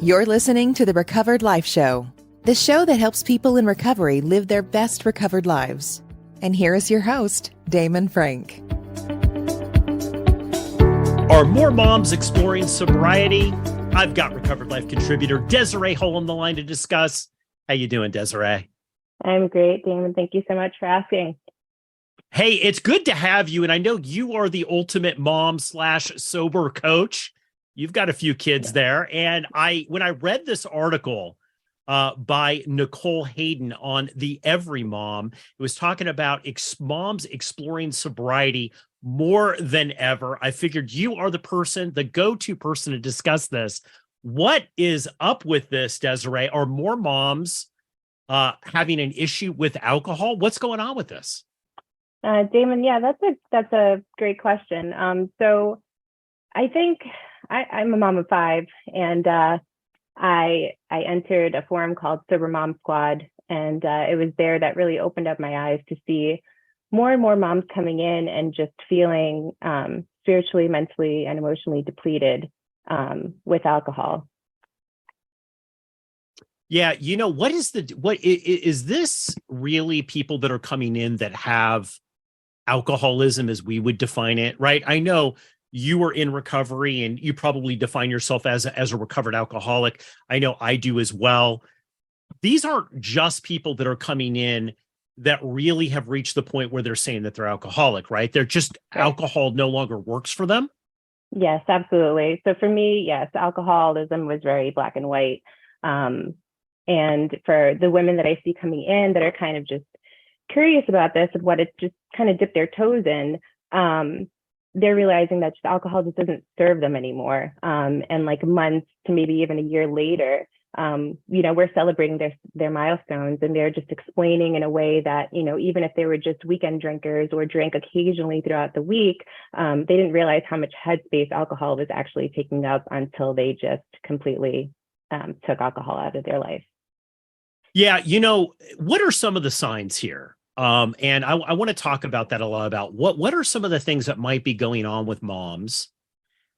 You're listening to the Recovered Life Show, the show that helps people in recovery live their best recovered lives. And here is your host, Damon Frank. Are more moms exploring sobriety? I've got Recovered Life contributor Desiree Hull on the line to discuss. How you doing, Desiree? I'm great, Damon. Thank you so much for asking. Hey, it's good to have you. And I know you are the ultimate mom/sober coach. You've got a few kids there. And when I read this article by Nicole Hayden on the Every Mom, it was talking about moms exploring sobriety more than ever. I figured you are the go-to person to discuss this. What is up with this, Desiree? Are more moms having an issue with alcohol? What's going on with this? Damon, yeah, that's a great question. So I think I'm a mom of 5, and I entered a forum called Sober Mom Squad, and it was there that really opened up my eyes to see more and more moms coming in and just feeling spiritually, mentally, and emotionally depleted with alcohol. Yeah, what is this really people that are coming in that have alcoholism as we would define it, right? I know you were in recovery and you probably define yourself as a recovered alcoholic. I know I do as well. These aren't just people that are coming in that really have reached the point where they're saying that they're alcoholic, right? They're just alcohol no longer works for them. Yes, absolutely. So for me, yes, alcoholism was very black and white. And for the women that I see coming in that are kind of just curious about this and what it just kind of dipped their toes in, they're realizing that just alcohol just doesn't serve them anymore. And like months to maybe even a year later, we're celebrating their milestones, and they're just explaining in a way that, even if they were just weekend drinkers or drank occasionally throughout the week, they didn't realize how much headspace alcohol was actually taking up until they just completely took alcohol out of their life. Yeah. What are some of the signs here? And I want to talk about that a lot, about what are some of the things that might be going on with moms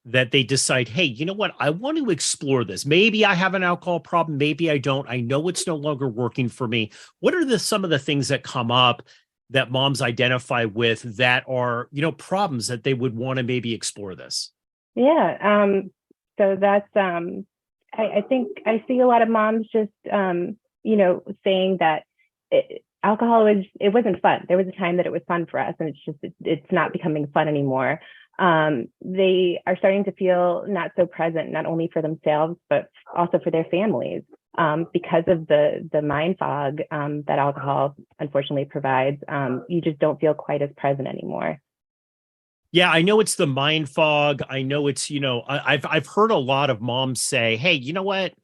that they decide, hey, you know what? I want to explore this. Maybe I have an alcohol problem. Maybe I don't. I know it's no longer working for me. What are some of the things that come up that moms identify with that are, problems that they would want to maybe explore this? Yeah. So that's, I think I see a lot of moms just, saying that alcohol it wasn't fun. There was a time that it was fun for us, and it's not becoming fun anymore. They are starting to feel not so present, not only for themselves, but also for their families, because of the mind fog that alcohol unfortunately provides. You just don't feel quite as present anymore. Yeah, I know it's the mind fog. I know it's, I've heard a lot of moms say, hey, you know what?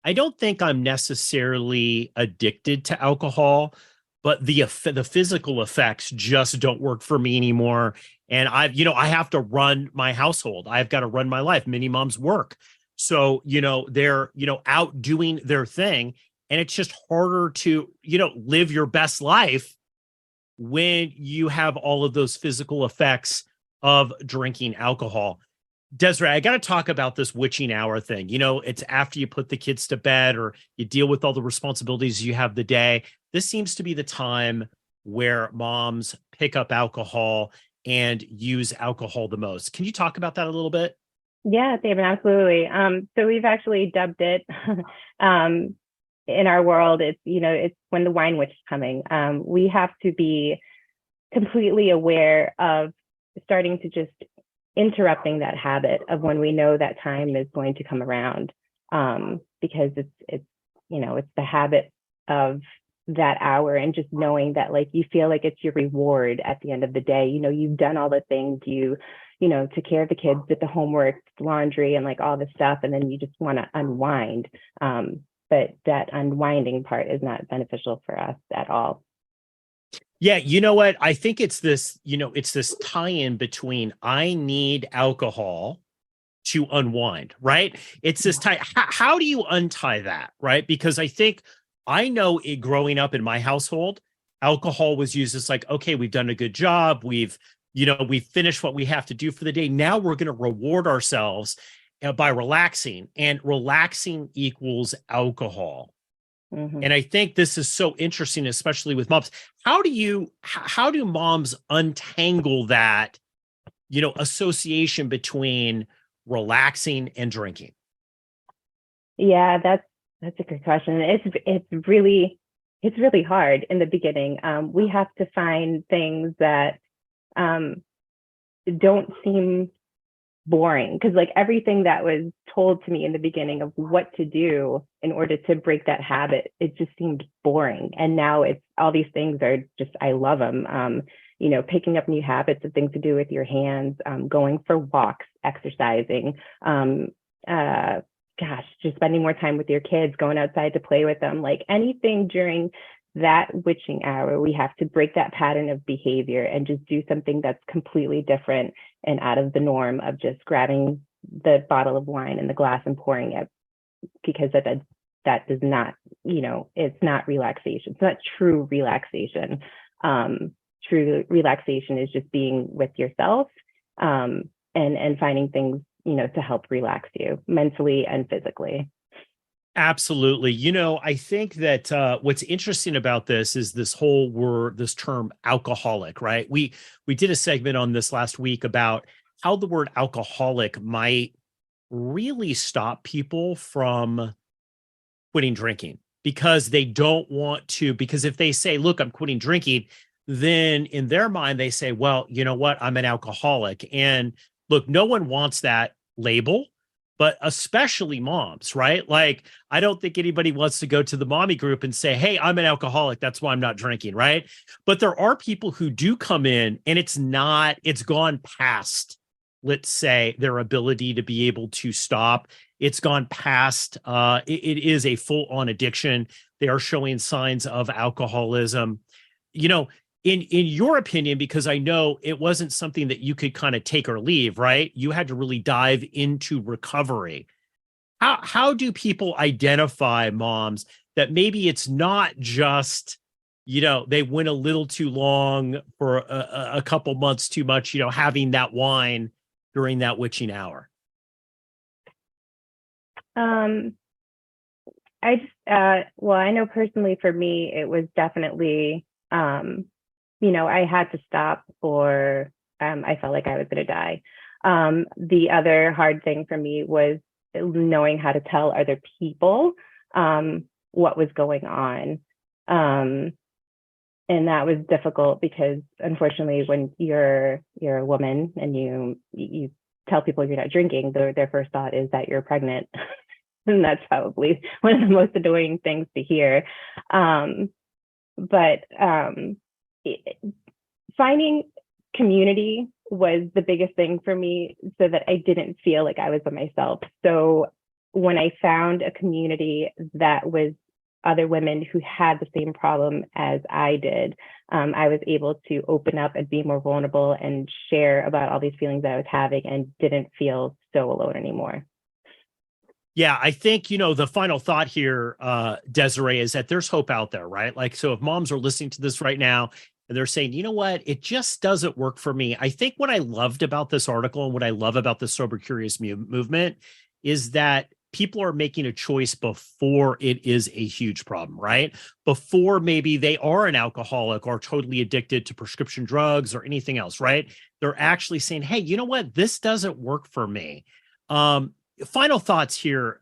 I don't think I'm necessarily addicted to alcohol, but the physical effects just don't work for me anymore. And I have to run my household. I've got to run my life. Many moms work. So, they're, out doing their thing. And it's just harder to, live your best life when you have all of those physical effects of drinking alcohol. Desiree, I got to talk about this witching hour thing. It's after you put the kids to bed or you deal with all the responsibilities you have the day. This seems to be the time where moms pick up alcohol and use alcohol the most. Can you talk about that a little bit? Yeah, David, absolutely. So we've actually dubbed it in our world. It's when the wine witch is coming. We have to be completely aware of starting to just interrupting that habit of when we know that time is going to come around, because it's the habit of that hour, and just knowing that you feel like it's your reward at the end of the day. You've done all the things, you took care of the kids, did the homework, laundry, and all this stuff, and then you just want to unwind. But that unwinding part is not beneficial for us at all. Yeah, you know what? I think it's this tie-in between I need alcohol to unwind, right? It's this tie. How do you untie that, right? Because I know growing up in my household, alcohol was used as okay, we've done a good job. We've finished what we have to do for the day. Now we're going to reward ourselves. by relaxing, and relaxing equals alcohol. Mm-hmm. And I think this is so interesting, especially with moms. How do moms untangle that, association between relaxing and drinking? Yeah, that's a good question. It's really hard in the beginning. We have to find things that don't seem boring, because like everything that was told to me in the beginning of what to do in order to break that habit, it just seemed boring. And now it's all these things are just, I love them. Picking up new habits of things to do with your hands, going for walks, exercising, just spending more time with your kids, going outside to play with them, like anything during that witching hour, we have to break that pattern of behavior and just do something that's completely different and out of the norm of just grabbing the bottle of wine and the glass and pouring it, because that does not, it's not relaxation. It's not true relaxation. True relaxation is just being with yourself, and finding things, to help relax you mentally and physically. Absolutely. I think that what's interesting about this is this term alcoholic, right? We did a segment on this last week about how the word alcoholic might really stop people from quitting drinking, because they don't want to, because if they say, look, I'm quitting drinking, then in their mind, they say, well, you know what? I'm an alcoholic. And look, no one wants that label, but especially moms, right? Like, I don't think anybody wants to go to the mommy group and say, hey, I'm an alcoholic, that's why I'm not drinking, right? But there are people who do come in and it's gone past, let's say, their ability to be able to stop. It's gone past, it is a full-on addiction. They are showing signs of alcoholism. In your opinion, because I know it wasn't something that you could kind of take or leave, right? You had to really dive into recovery. How do people identify, moms, that maybe it's not just, they went a little too long for a couple months too much, having that wine during that witching hour? I know personally for me, it was definitely, I had to stop, or I felt like I was going to die. The other hard thing for me was knowing how to tell other people what was going on. And that was difficult because, unfortunately, when you're a woman and you tell people you're not drinking, their first thought is that you're pregnant. And that's probably one of the most annoying things to hear. Finding community was the biggest thing for me, so that I didn't feel like I was by myself. So when I found a community that was other women who had the same problem as I did, I was able to open up and be more vulnerable and share about all these feelings that I was having, and didn't feel so alone anymore. Yeah, I think, the final thought here, Desiree, is that there's hope out there, right? Like, so if moms are listening to this right now and they're saying, you know what, it just doesn't work for me. I think what I loved about this article and what I love about the Sober Curious movement is that people are making a choice before it is a huge problem, right? Before maybe they are an alcoholic or totally addicted to prescription drugs or anything else, right? They're actually saying, hey, you know what, this doesn't work for me. Final thoughts here,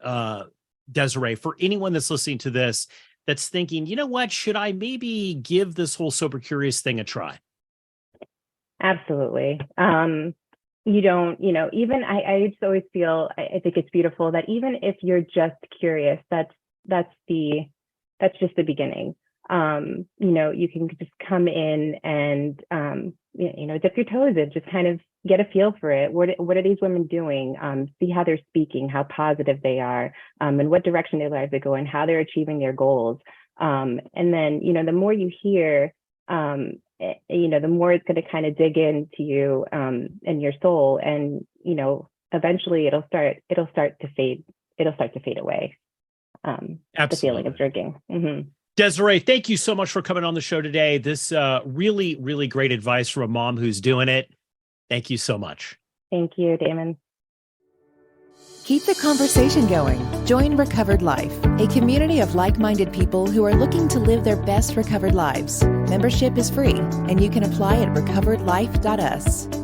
Desiree, for anyone that's listening to this, that's thinking, you know what, should I maybe give this whole Sober Curious thing a try? Absolutely. You don't, even I just always feel, I think it's beautiful that even if you're just curious, that's just the beginning. You can just come in and, dip your toes in, just kind of get a feel for it. What are these women doing? See how they're speaking, how positive they are, and what direction their lives are going, how they're achieving their goals. And then, the more you hear, the more it's going to kind of dig into you and your soul, and eventually it'll start to fade. It'll start to fade away. The feeling of drinking. Mm-hmm. Desiree, thank you so much for coming on the show today. This really, really great advice from a mom who's doing it. Thank you so much. Thank you, Damon. Keep the conversation going. Join Recovered Life, a community of like-minded people who are looking to live their best recovered lives. Membership is free, and you can apply at recoveredlife.us.